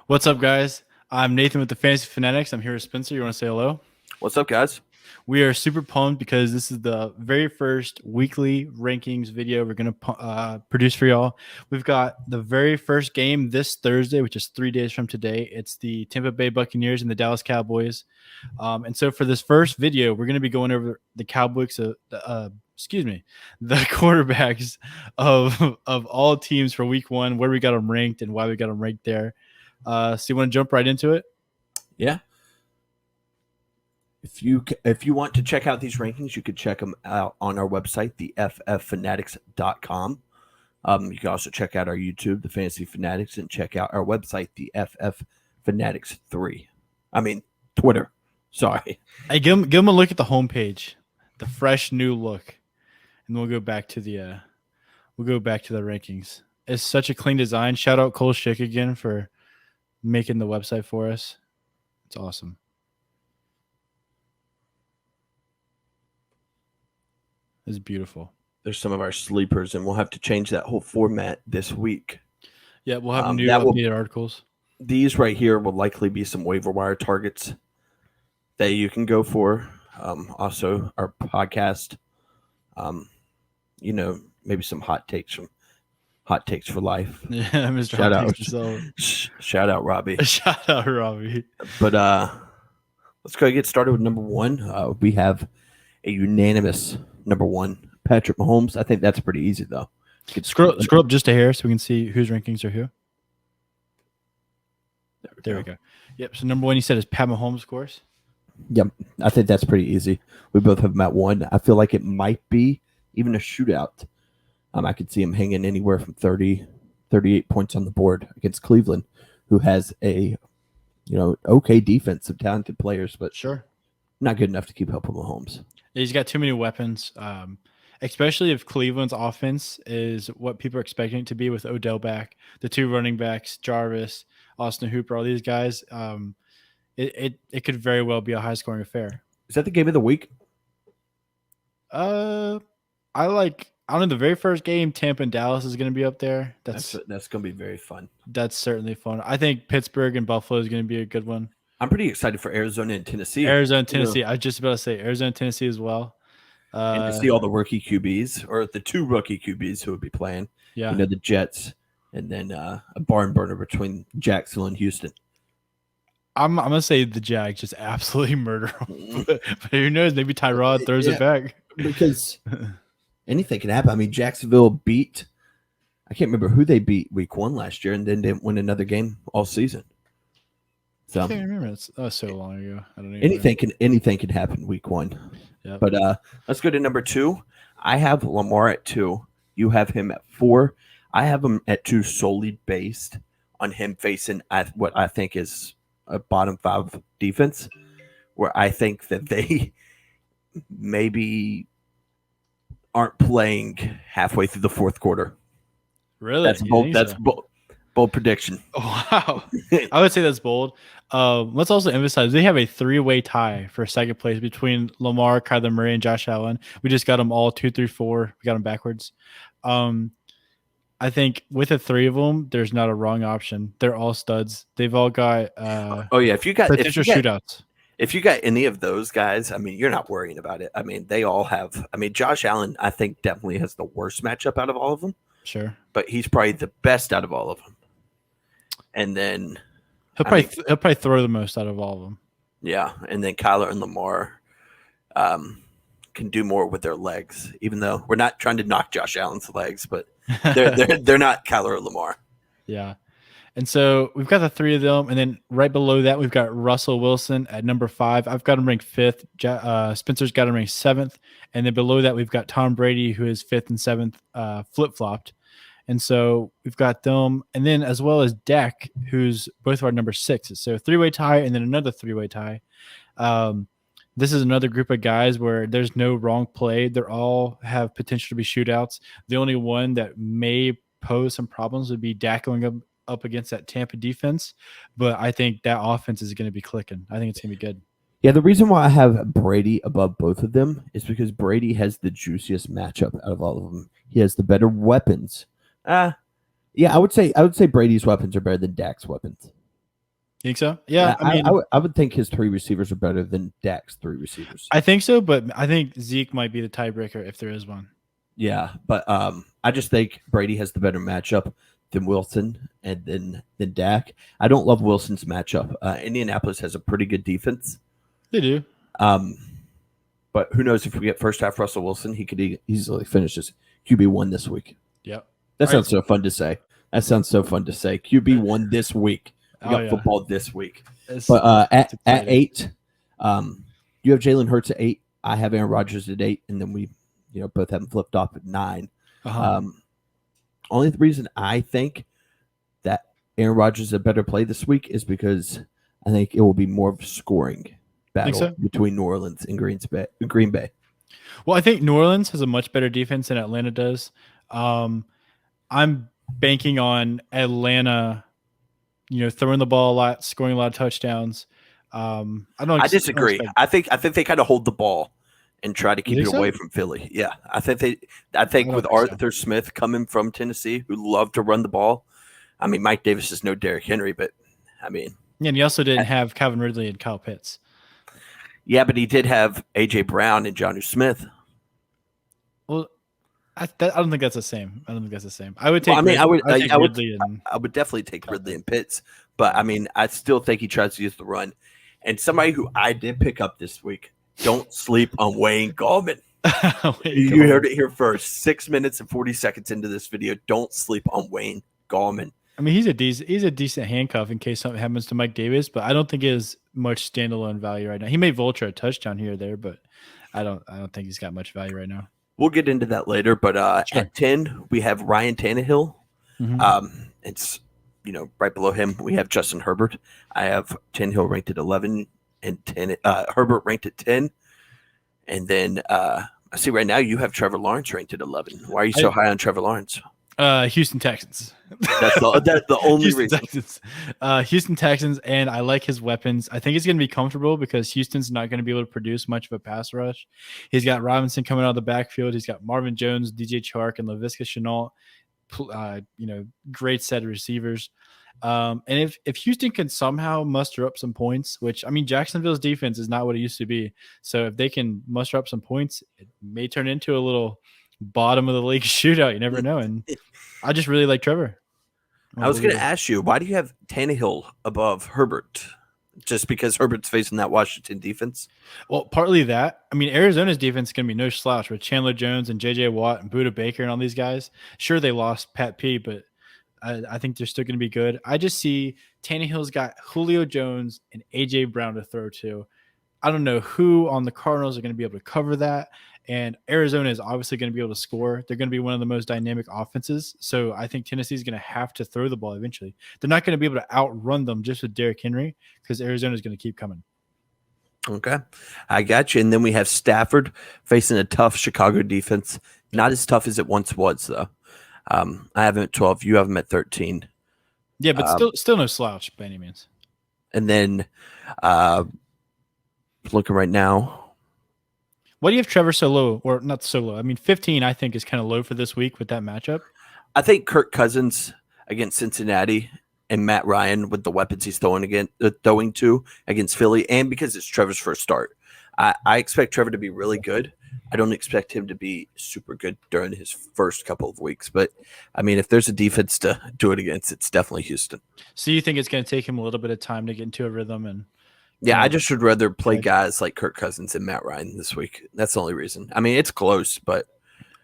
What's up, guys? I'm Nathan with the Fantasy Fanatics. I'm here with Spencer. You want to say hello? What's up, guys? We are super pumped because this is the very first weekly rankings video we're going to produce for y'all. We've got the very first game this Thursday, which is 3 days from today. It's the Tampa Bay Buccaneers and the Dallas Cowboys. And so for this first video, we're going to be going over the Cowboys, the quarterbacks of all teams for week one, where we got them ranked and why we got them ranked there. So you want to jump right into it? Yeah. If you want to check out these rankings, you could check them out on our website, thefffanatics.com. You can also check out our YouTube, The Fantasy Fanatics, and check out our website, the FF Fanatics 3. I mean, Twitter. Sorry. Hey, give them a look at the homepage, the fresh new look, and we'll go back to the rankings. It's such a clean design. Shout out Cole Schick again for making the website for us. It's awesome. It's beautiful. There's some of our sleepers, and we'll have to change that whole format this week. Yeah, we'll have new updated articles. These right here will likely be some waiver wire targets that you can go for. Also, our podcast, maybe some hot takes for life. Yeah, Mr. Shout Hot out. Takes himself. Shout out, Robbie. Shout out, Robbie. But let's go get started with number one. We have a unanimous number one, Patrick Holmes. I think that's pretty easy, though. Scroll up just a hair so we can see whose rankings are who. There we go. Yep. So number one, you said is Pat Mahomes, of course. Yep. I think that's pretty easy. We both have him at one. I feel like it might be even a shootout. I could see him hanging anywhere from 30, 38 points on the board against Cleveland, who has a, okay defense of talented players, but sure, not good enough to keep up with Mahomes. He's got too many weapons, especially if Cleveland's offense is what people are expecting it to be with Odell back, the two running backs, Jarvis, Austin Hooper, all these guys. It could very well be a high-scoring affair. Is that the game of the week? I don't know. The very first game, Tampa and Dallas is going to be up there. That's going to be very fun. That's certainly fun. I think Pittsburgh and Buffalo is going to be a good one. I'm pretty excited for Arizona and Tennessee. I was just about to say Arizona and Tennessee as well. And to see all the rookie QBs, or the two rookie QBs who would be playing. Yeah. The Jets, and then a barn burner between Jacksonville and Houston. I'm going to say the Jags just absolutely murder them. But who knows? Maybe Tyrod throws it back. Because anything can happen. I mean, Jacksonville beat – I can't remember who they beat week one last year and then didn't win another game all season. So, I can't remember. It's so long ago. I don't know. Anything can happen week one. Yep. But let's go to number two. I have Lamar at 2. You have him at 4. I have him at 2 solely based on him facing what I think is a bottom 5 defense, where I think that they maybe aren't playing halfway through the fourth quarter. Really? That's bold. That's bold prediction. Wow. I would say that's bold. Let's also emphasize they have a 3-way tie for second place between Lamar, Kyler Murray, and Josh Allen. We just got them all 2, 3, 4. We got them backwards. I think with the 3 of them, there's not a wrong option. They're all studs. They've all got if you got potential shootouts. If you got any of those guys, I mean, you're not worrying about it. I mean, they all have. I mean, Josh Allen, I think, definitely has the worst matchup out of all of them. Sure, but he's probably the best out of all of them. And then he'll probably throw the most out of all of them. Yeah, and then Kyler and Lamar can do more with their legs. Even though we're not trying to knock Josh Allen's legs, but they're not Kyler or Lamar. Yeah. And so we've got the 3 of them, and then right below that we've got Russell Wilson at number 5. I've got him ranked 5th. Spencer's got him ranked 7th, and then below that we've got Tom Brady, who is 5th and 7th, flip-flopped. And so we've got them, and then as well as Dak, who's both of our number 6s. So 3-way tie, and then another 3-way tie. This is another group of guys where there's no wrong play. They all have potential to be shootouts. The only one that may pose some problems would be Dak going up against that Tampa defense, but I think that offense is going to be clicking. I think it's going to be good. Yeah, the reason why I have Brady above both of them is because Brady has the juiciest matchup out of all of them. He has the better weapons. Yeah, I would say Brady's weapons are better than Dak's weapons. You think so? Yeah, I mean, I would think his three receivers are better than Dak's three receivers. I think so, but I think Zeke might be the tiebreaker if there is one. Yeah, but I just think Brady has the better matchup than Wilson and than Dak. I don't love Wilson's matchup. Indianapolis has a pretty good defense. They do. But who knows if we get first half Russell Wilson, he could easily finish his QB1 this week. Yep. That sounds so fun to say. QB1 this week. We got football this week. But at 8, you have Jalen Hurts at 8. I have Aaron Rodgers at 8, and then we both have them flipped off at 9. Only the reason I think that Aaron Rodgers is a better play this week is because I think it will be more of a scoring battle between New Orleans and Green Bay. Well, I think New Orleans has a much better defense than Atlanta does. I'm banking on Atlanta, throwing the ball a lot, scoring a lot of touchdowns. I disagree. I think they kind of hold the ball and try to keep it away from Philly. Yeah, I think with Arthur Smith coming from Tennessee, who loved to run the ball. I mean, Mike Davis is no Derrick Henry, but I mean, yeah, and he also didn't have Calvin Ridley and Kyle Pitts. Yeah, but he did have A.J. Brown and Jonnu Smith. Well, I don't think that's the same. I would take. I would definitely take Ridley and Pitts, but I mean, I still think he tries to use the run. And somebody who I did pick up this week, don't sleep on Wayne Gallman. You heard it here first. 6 minutes and 40 seconds into this video. Don't sleep on Wayne Gallman. I mean, he's a decent handcuff in case something happens to Mike Davis, but I don't think he has much standalone value right now. He may vulture a touchdown here or there, but I don't think he's got much value right now. We'll get into that later, but sure. At 10 we have Ryan Tannehill. Mm-hmm. It's right below him we have Justin Herbert. I have Tannehill ranked at 11 and Herbert ranked at 10, and then I see right now you have Trevor Lawrence ranked at 11. Why are you so high on Trevor Lawrence? Houston Texans. That's the only Houston reason. Texans. Houston Texans, and I like his weapons. I think he's going to be comfortable because Houston's not going to be able to produce much of a pass rush. He's got Robinson coming out of the backfield. He's got Marvin Jones, DJ Chark, and Laviska Shenault. Great set of receivers. And if Houston can somehow muster up some points, which I mean, Jacksonville's defense is not what it used to be. So if they can muster up some points, it may turn into a little bottom of the league shootout. You never know. And I just really like Trevor. I was going to ask you, why do you have Tannehill above Herbert? Just because Herbert's facing that Washington defense? Well, partly that. I mean, Arizona's defense is going to be no slouch with Chandler Jones and J.J. Watt and Budda Baker and all these guys. Sure, they lost Pat P, but I think they're still going to be good. I just see Tannehill's got Julio Jones and A.J. Brown to throw to. I don't know who on the Cardinals are going to be able to cover that. And Arizona is obviously going to be able to score. They're going to be one of the most dynamic offenses. So I think Tennessee is going to have to throw the ball eventually. They're not going to be able to outrun them just with Derrick Henry because Arizona is going to keep coming. Okay. I got you. And then we have Stafford facing a tough Chicago defense. Not as tough as it once was, though. I have him at 12. You have him at 13. Yeah, but still no slouch by any means. And then looking right now. Why do you have Trevor so low? Or not so low? I mean, 15 I think is kind of low for this week with that matchup. I think Kirk Cousins against Cincinnati and Matt Ryan with the weapons he's throwing to against Philly, and because it's Trevor's first start. I expect Trevor to be really good. I don't expect him to be super good during his first couple of weeks. But, I mean, if there's a defense to do it against, it's definitely Houston. So you think it's going to take him a little bit of time to get into a rhythm? And yeah, I just would rather play guys like Kirk Cousins and Matt Ryan this week. That's the only reason. I mean, it's close, but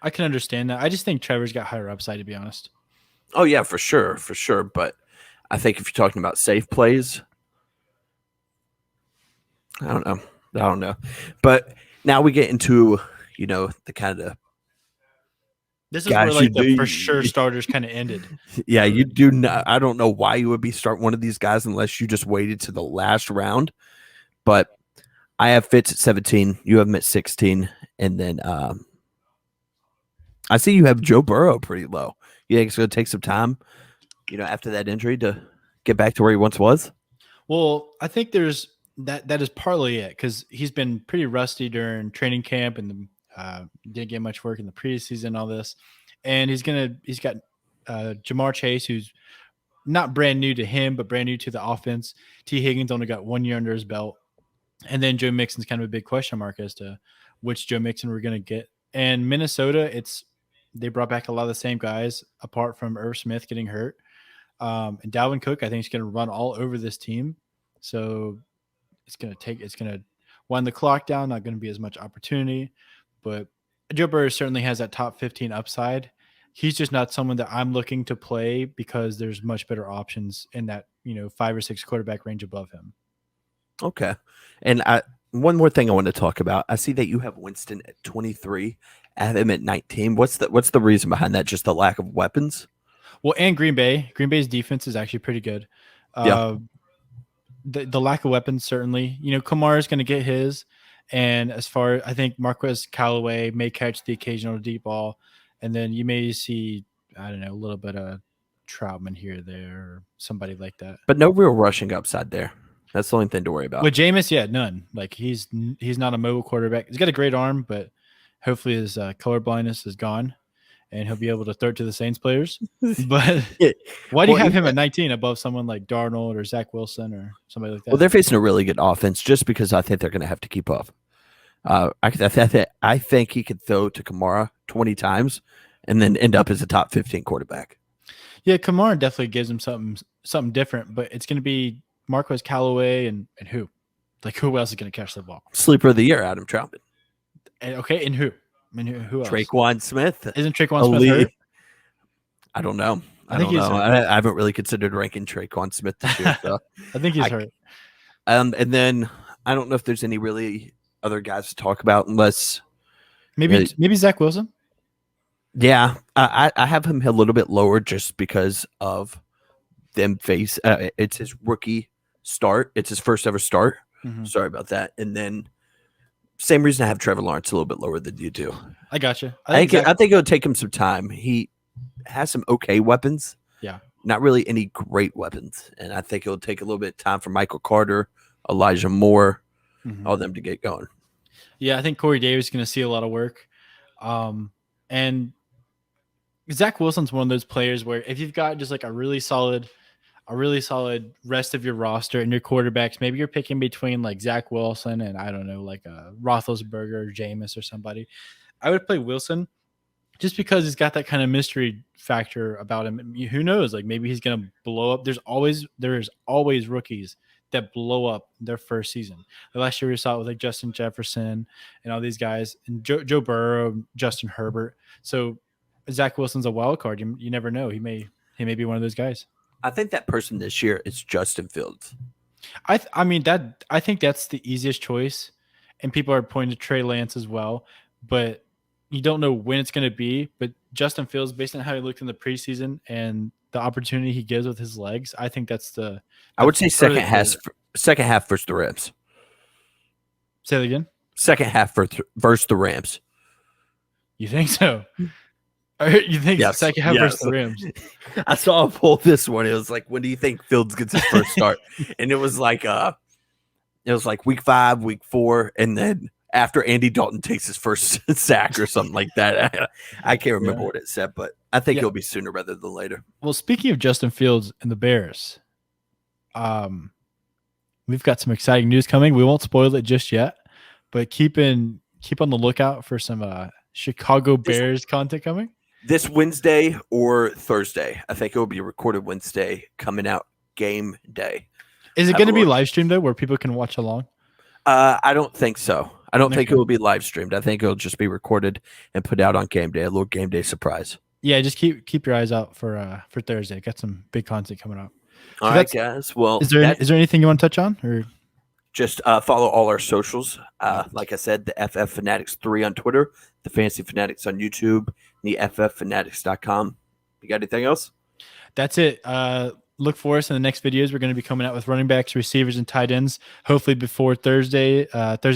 I can understand that. I just think Trevor's got higher upside, to be honest. Oh, yeah, for sure. But I think if you're talking about safe plays, I don't know. But now we get into, the kind of this is where the for sure starters kind of ended. Yeah, you do not. I don't know why you would be starting one of these guys unless you just waited to the last round. But I have Fitz at 17. You have him at 16. And then I see you have Joe Burrow pretty low. You think it's going to take some time, after that injury to get back to where he once was? Well, I think there's that is partly it because he's been pretty rusty during training camp and didn't get much work in the preseason and all this. And he's got Jamar Chase, who's not brand new to him, but brand new to the offense. T. Higgins only got 1 year under his belt. And then Joe Mixon's kind of a big question mark as to which Joe Mixon we're going to get. And Minnesota, they brought back a lot of the same guys apart from Irv Smith getting hurt. And Dalvin Cook, I think, is going to run all over this team. So it's going to wind the clock down, not going to be as much opportunity. But Joe Burrow certainly has that top 15 upside. He's just not someone that I'm looking to play because there's much better options in that, 5 or 6 quarterback range above him. Okay. And one more thing I want to talk about. I see that you have Winston at 23, I have him at 19. What's the reason behind that? Just the lack of weapons? Well, and Green Bay's defense is actually pretty good. Yeah. The lack of weapons, certainly. Kamara is going to get his. And as far I think Marquez Callaway may catch the occasional deep ball. And then you may see, I don't know, a little bit of Troutman here or there or somebody like that. But no real rushing upside there. That's the only thing to worry about. With Jameis, yeah, none. Like he's not a mobile quarterback. He's got a great arm, but hopefully his color blindness is gone. And he'll be able to throw it to the Saints players. But why do you have him at 19 above someone like Darnold or Zach Wilson or somebody like that? Well, they're facing a really good offense just because I think they're going to have to keep up. I think he could throw to Kamara 20 times and then end up as a top 15 quarterback. Yeah, Kamara definitely gives him something different, but it's going to be Marquez Callaway and who? Like, who else is going to catch the ball? Sleeper of the year, Adam Troutman. Okay, and who? I mean, who else? Traquan Smith. Isn't Traquan Smith hurt? I don't know. I think he's hurt. I haven't really considered ranking Traquan Smith this year. So. I think he's hurt. And then I don't know if there's any really other guys to talk about unless maybe Zach Wilson. Yeah, I have him a little bit lower just because of them face. It's his rookie start. It's his first ever start. Mm-hmm. Sorry about that. And then same reason I have Trevor Lawrence a little bit lower than you do. I got you. I think it'll take him some time. He has some okay weapons. Yeah. Not really any great weapons. And I think it'll take a little bit of time for Michael Carter, Elijah Moore, all them to get going. Yeah, I think Corey Davis is going to see a lot of work. And Zach Wilson's one of those players where if you've got just like a really solid rest of your roster and your quarterbacks, maybe you're picking between like Zach Wilson and I don't know, like a Roethlisberger or Jameis or somebody. I would play Wilson just because he's got that kind of mystery factor about him. Who knows? Like maybe he's going to blow up. There's always rookies that blow up their first season. Last year we saw it with like Justin Jefferson and all these guys and Joe Burrow, Justin Herbert. So Zach Wilson's a wild card. You never know. He may be one of those guys. I think that person this year is Justin Fields. I think that's the easiest choice, and people are pointing to Trey Lance as well, but you don't know when it's going to be. But Justin Fields, based on how he looked in the preseason and the opportunity he gives with his legs, I think that's the. I would say second half versus the Rams. Say that again. Second half versus the Rams. You think so? You think second half versus the Rams? I saw a poll this one. It was like, when do you think Fields gets his first start? And it was like week 5, week 4, and then after Andy Dalton takes his first sack or something like that. I can't remember what it said, but I think it'll be sooner rather than later. Well, speaking of Justin Fields and the Bears, we've got some exciting news coming. We won't spoil it just yet, but keep on the lookout for some Chicago Bears content coming. This Wednesday or Thursday. I think it will be recorded Wednesday, coming out game day. Is it going to be live streamed though, where people can watch along? I don't think so. I don't think it will be live streamed. I think it'll just be recorded and put out on game day, a little game day surprise. Yeah, just keep your eyes out for Thursday. Got some big content coming up. All right, guys. Well, is there anything you want to touch on, or just follow all our socials? Like I said, the FF Fanatics 3 on Twitter, the Fantasy Fanatics on YouTube, the FFFanatics.com. You got anything else? That's it. Look for us in the next videos. We're going to be coming out with running backs, receivers, and tight ends, hopefully before Thursday